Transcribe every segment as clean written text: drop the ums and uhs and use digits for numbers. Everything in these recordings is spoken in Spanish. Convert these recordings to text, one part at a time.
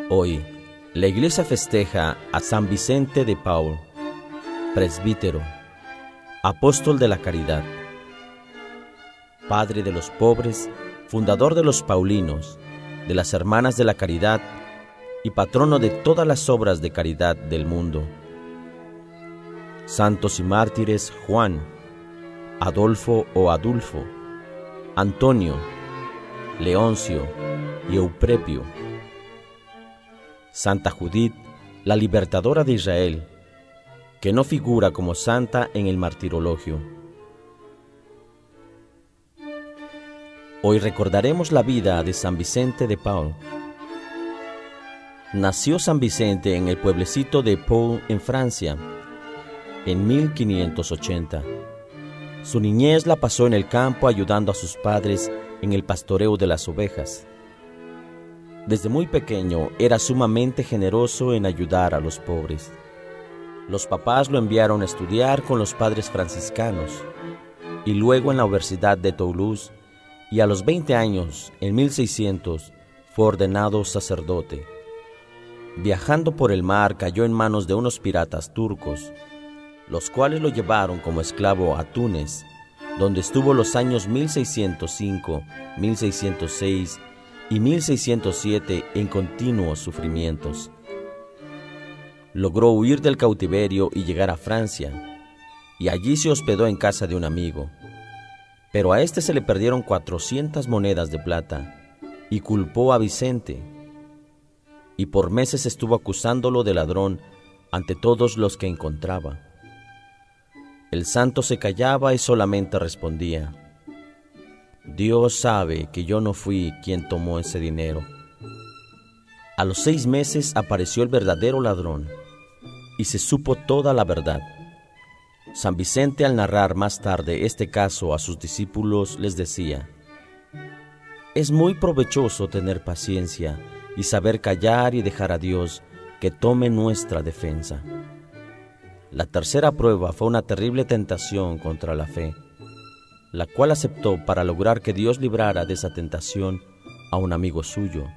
Hoy, la Iglesia festeja a San Vicente de Paul, presbítero, apóstol de la caridad, padre de los pobres, fundador de los Paulinos, de las Hermanas de la Caridad y patrono de todas las obras de caridad del mundo. Santos y mártires Juan, Adolfo o Adulfo, Antonio, Leoncio y Euprepio. Santa Judith, la libertadora de Israel, que no figura como santa en el martirologio. Hoy recordaremos la vida de San Vicente de Paul. Nació San Vicente en el pueblecito de Pau, en Francia, en 1580. Su niñez la pasó en el campo ayudando a sus padres en el pastoreo de las ovejas. Desde muy pequeño era sumamente generoso en ayudar a los pobres. Los papás lo enviaron a estudiar con los padres franciscanos y luego en la Universidad de Toulouse, y a los 20 años, en 1600, fue ordenado sacerdote. Viajando por el mar cayó en manos de unos piratas turcos, los cuales lo llevaron como esclavo a Túnez, donde estuvo los años 1605, 1606 y 1607 en continuos sufrimientos. Logró huir del cautiverio y llegar a Francia, y allí se hospedó en casa de un amigo. Pero a este se le perdieron 400 monedas de plata, y culpó a Vicente, y por meses estuvo acusándolo de ladrón ante todos los que encontraba. El santo se callaba y solamente respondía: Dios sabe que yo no fui quien tomó ese dinero. A los 6 meses apareció el verdadero ladrón, y se supo toda la verdad. San Vicente, al narrar más tarde este caso a sus discípulos, les decía: es muy provechoso tener paciencia y saber callar y dejar a Dios que tome nuestra defensa. La tercera prueba fue una terrible tentación contra la fe, la cual aceptó para lograr que Dios librara de esa tentación a un amigo suyo.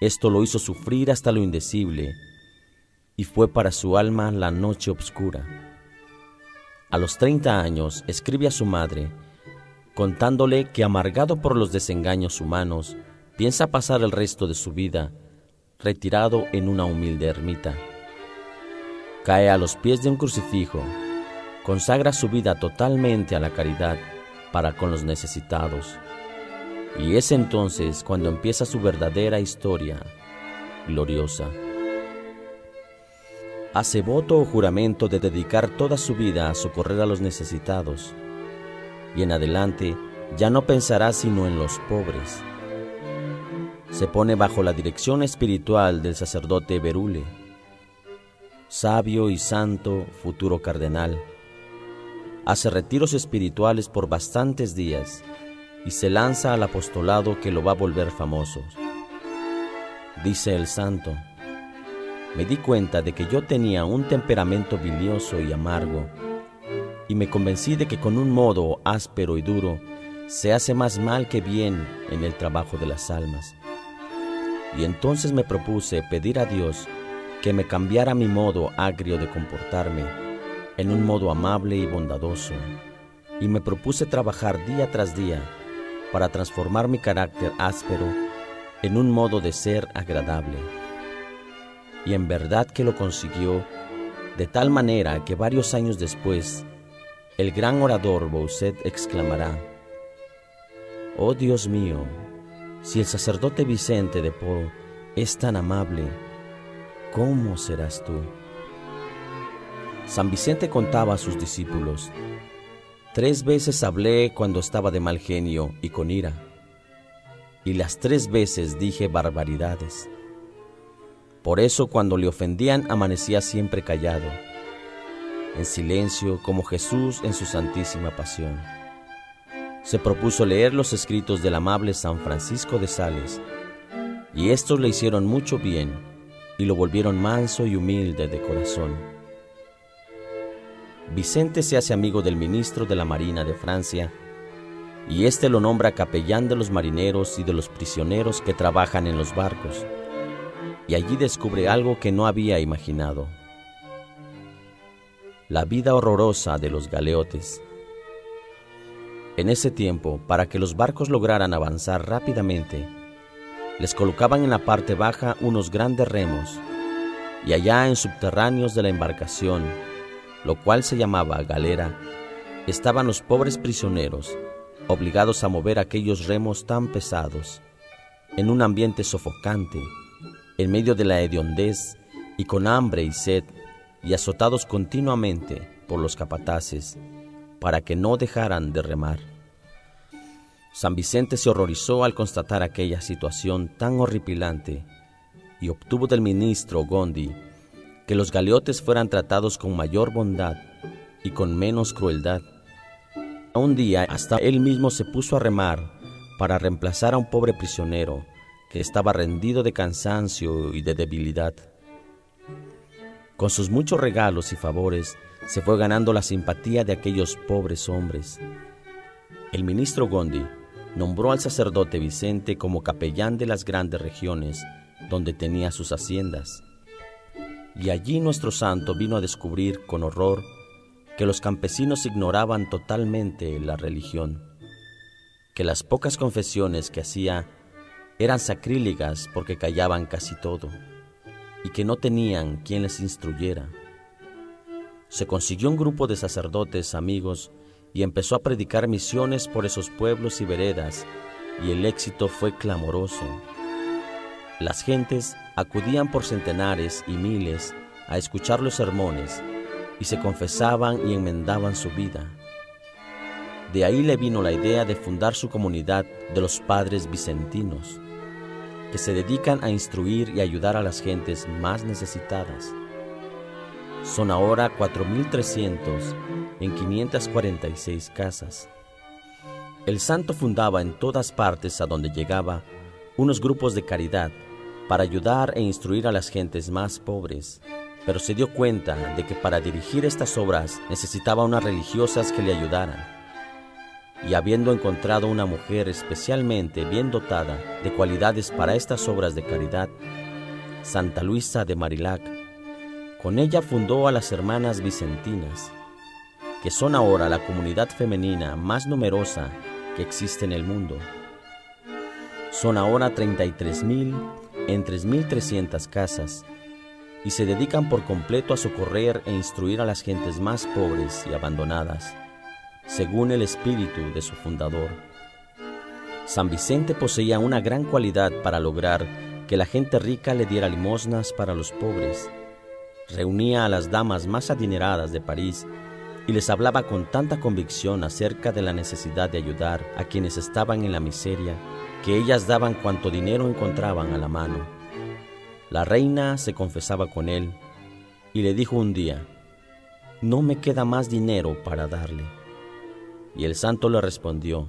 Esto lo hizo sufrir hasta lo indecible, y fue para su alma la noche oscura. A los 30 años escribe a su madre, contándole que, amargado por los desengaños humanos, piensa pasar el resto de su vida retirado en una humilde ermita. Cae a los pies de un crucifijo, consagra su vida totalmente a la caridad para con los necesitados, y es entonces cuando empieza su verdadera historia gloriosa. Hace voto o juramento de dedicar toda su vida a socorrer a los necesitados, y en adelante ya no pensará sino en los pobres. Se pone bajo la dirección espiritual del sacerdote Berule, sabio y santo futuro cardenal. Hace retiros espirituales por bastantes días y se lanza al apostolado que lo va a volver famoso. Dice el santo: me di cuenta de que yo tenía un temperamento bilioso y amargo, y me convencí de que con un modo áspero y duro se hace más mal que bien en el trabajo de las almas. Y entonces me propuse pedir a Dios que me cambiara mi modo agrio de comportarme en un modo amable y bondadoso, y me propuse trabajar día tras día para transformar mi carácter áspero en un modo de ser agradable. Y en verdad que lo consiguió, de tal manera que varios años después, el gran orador Bossuet exclamará: oh Dios mío, si el sacerdote Vicente de Paul es tan amable, ¿cómo serás tú? San Vicente contaba a sus discípulos: 3 veces hablé cuando estaba de mal genio y con ira, y las 3 veces dije barbaridades. Por eso cuando le ofendían amanecía siempre callado, en silencio como Jesús en su santísima pasión. Se propuso leer los escritos del amable San Francisco de Sales, y estos le hicieron mucho bien y lo volvieron manso y humilde de corazón. Vicente se hace amigo del ministro de la Marina de Francia, y éste lo nombra capellán de los marineros y de los prisioneros que trabajan en los barcos. y allí descubre algo que no había imaginado: la vida horrorosa de los galeotes. En ese tiempo, para que los barcos lograran avanzar rápidamente, les colocaban en la parte baja unos grandes remos, y allá en subterráneos de la embarcación, lo cual se llamaba galera, estaban los pobres prisioneros, obligados a mover aquellos remos tan pesados, en un ambiente sofocante, en medio de la hediondez y con hambre y sed, y azotados continuamente por los capataces, para que no dejaran de remar. San Vicente se horrorizó al constatar aquella situación tan horripilante y obtuvo del ministro Gondi que los galeotes fueran tratados con mayor bondad y con menos crueldad. Un día hasta él mismo se puso a remar para reemplazar a un pobre prisionero que estaba rendido de cansancio y de debilidad. Con sus muchos regalos y favores se fue ganando la simpatía de aquellos pobres hombres. El ministro Gondi nombró al sacerdote Vicente como capellán de las grandes regiones donde tenía sus haciendas. Y allí nuestro santo vino a descubrir con horror que los campesinos ignoraban totalmente la religión, que las pocas confesiones que hacía eran sacrílegas porque callaban casi todo, y que no tenían quien les instruyera. Se consiguió un grupo de sacerdotes amigos y empezó a predicar misiones por esos pueblos y veredas, y el éxito fue clamoroso. Las gentes acudían por centenares y miles a escuchar los sermones, y se confesaban y enmendaban su vida. De ahí le vino la idea de fundar su comunidad de los padres vicentinos, que se dedican a instruir y ayudar a las gentes más necesitadas. Son ahora 4.300 en 546 casas. El santo fundaba en todas partes a donde llegaba unos grupos de caridad para ayudar e instruir a las gentes más pobres, pero se dio cuenta de que para dirigir estas obras necesitaba unas religiosas que le ayudaran. Y habiendo encontrado una mujer especialmente bien dotada de cualidades para estas obras de caridad, Santa Luisa de Marilac, con ella fundó a las Hermanas Vicentinas, que son ahora la comunidad femenina más numerosa que existe en el mundo. Son ahora 33.000 en 3.300 casas y se dedican por completo a socorrer e instruir a las gentes más pobres y abandonadas, según el espíritu de su fundador. San Vicente poseía una gran cualidad para lograr que la gente rica le diera limosnas para los pobres. Reunía a las damas más adineradas de París y les hablaba con tanta convicción acerca de la necesidad de ayudar a quienes estaban en la miseria, que ellas daban cuanto dinero encontraban a la mano. La reina se confesaba con él y le dijo un día: «No me queda más dinero para darle». Y el santo le respondió: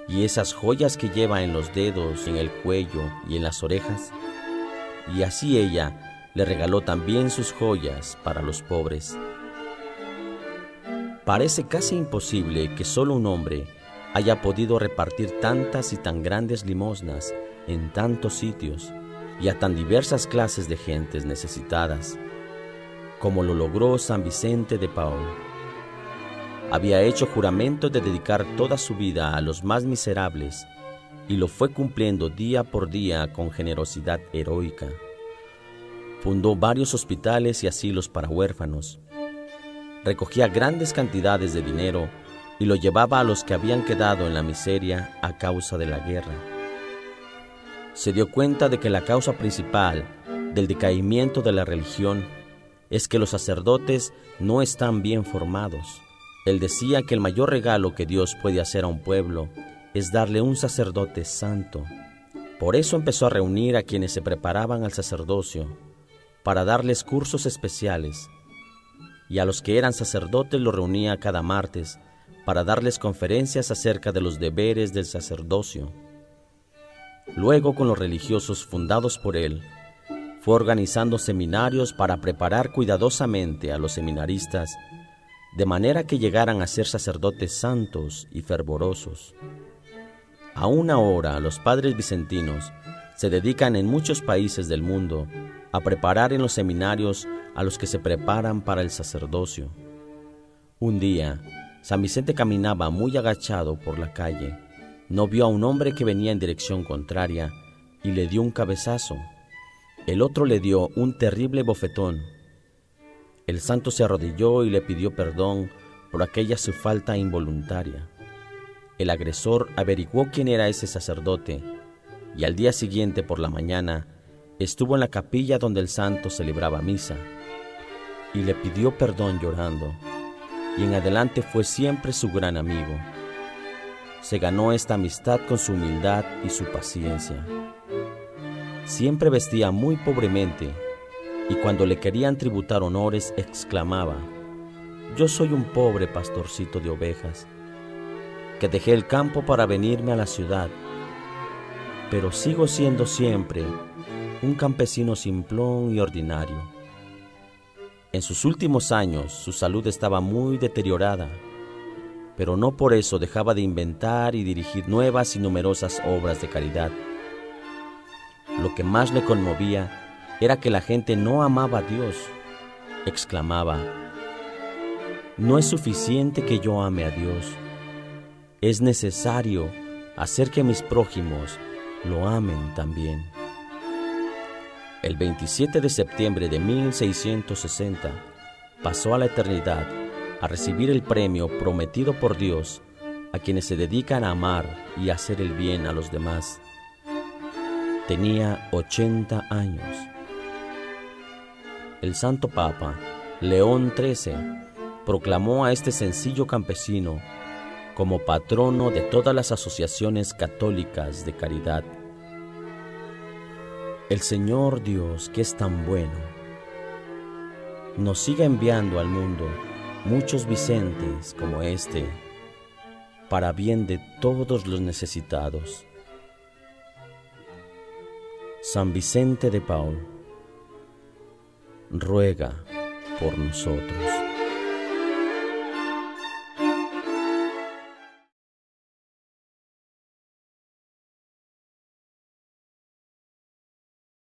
«¿Y esas joyas que lleva en los dedos, en el cuello y en las orejas?». Y así ella le regaló también sus joyas para los pobres. Parece casi imposible que solo un hombre haya podido repartir tantas y tan grandes limosnas en tantos sitios y a tan diversas clases de gentes necesitadas, como lo logró San Vicente de Paúl. Había hecho juramento de dedicar toda su vida a los más miserables y lo fue cumpliendo día por día con generosidad heroica. Fundó varios hospitales y asilos para huérfanos. Recogía grandes cantidades de dinero y lo llevaba a los que habían quedado en la miseria a causa de la guerra. Se dio cuenta de que la causa principal del decaimiento de la religión es que los sacerdotes no están bien formados. Él decía que el mayor regalo que Dios puede hacer a un pueblo es darle un sacerdote santo. Por eso empezó a reunir a quienes se preparaban al sacerdocio para darles cursos especiales, y a los que eran sacerdotes los reunía cada martes para darles conferencias acerca de los deberes del sacerdocio. Luego, con los religiosos fundados por él, fue organizando seminarios para preparar cuidadosamente a los seminaristas, de manera que llegaran a ser sacerdotes santos y fervorosos. Aún ahora los padres vicentinos se dedican en muchos países del mundo a preparar en los seminarios a los que se preparan para el sacerdocio. Un día, San Vicente caminaba muy agachado por la calle. No vio a un hombre que venía en dirección contraria y le dio un cabezazo. El otro le dio un terrible bofetón. El santo se arrodilló y le pidió perdón por aquella su falta involuntaria. El agresor averiguó quién era ese sacerdote y al día siguiente por la mañana estuvo en la capilla donde el santo celebraba misa y le pidió perdón llorando, y en adelante fue siempre su gran amigo. Se ganó esta amistad con su humildad y su paciencia. Siempre vestía muy pobremente y cuando le querían tributar honores exclamaba: «Yo soy un pobre pastorcito de ovejas, que dejé el campo para venirme a la ciudad, pero sigo siendo siempre un campesino simplón y ordinario». En sus últimos años su salud estaba muy deteriorada, pero no por eso dejaba de inventar y dirigir nuevas y numerosas obras de caridad. Lo que más le conmovía era que la gente no amaba a Dios. Exclamaba: «No es suficiente que yo ame a Dios, es necesario hacer que mis prójimos lo amen también». El 27 de septiembre de 1660 pasó a la eternidad a recibir el premio prometido por Dios a quienes se dedican a amar y a hacer el bien a los demás. Tenía 80 años. El Santo Papa León XIII proclamó a este sencillo campesino como patrono de todas las asociaciones católicas de caridad. El Señor Dios, que es tan bueno, nos siga enviando al mundo muchos Vicentes como este, para bien de todos los necesitados. San Vicente de Paul, ruega por nosotros.